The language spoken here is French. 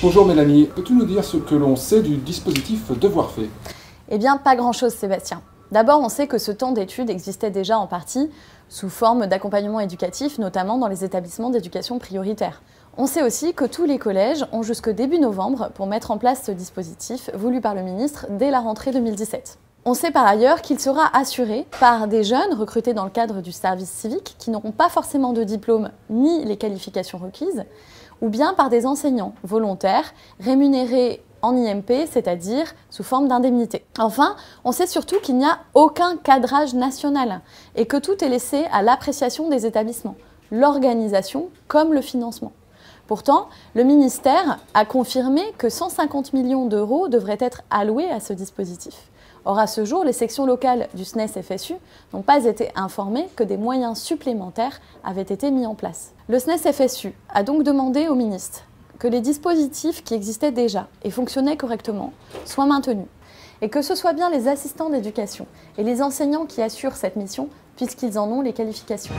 Bonjour Mélanie, peux-tu nous dire ce que l'on sait du dispositif Devoirs faits? Eh bien, pas grand-chose Sébastien. D'abord, on sait que ce temps d'études existait déjà en partie sous forme d'accompagnement éducatif, notamment dans les établissements d'éducation prioritaire. On sait aussi que tous les collèges ont jusqu'au début novembre pour mettre en place ce dispositif voulu par le ministre dès la rentrée 2017. On sait par ailleurs qu'il sera assuré par des jeunes recrutés dans le cadre du service civique qui n'auront pas forcément de diplôme ni les qualifications requises, ou bien par des enseignants volontaires rémunérés en IMP, c'est-à-dire sous forme d'indemnité. Enfin, on sait surtout qu'il n'y a aucun cadrage national et que tout est laissé à l'appréciation des établissements, l'organisation comme le financement. Pourtant, le ministère a confirmé que 150 millions d'euros devraient être alloués à ce dispositif. Or, à ce jour, les sections locales du SNES-FSU n'ont pas été informées que des moyens supplémentaires avaient été mis en place. Le SNES-FSU a donc demandé au ministre que les dispositifs qui existaient déjà et fonctionnaient correctement soient maintenus, et que ce soit bien les assistants d'éducation et les enseignants qui assurent cette mission, puisqu'ils en ont les qualifications.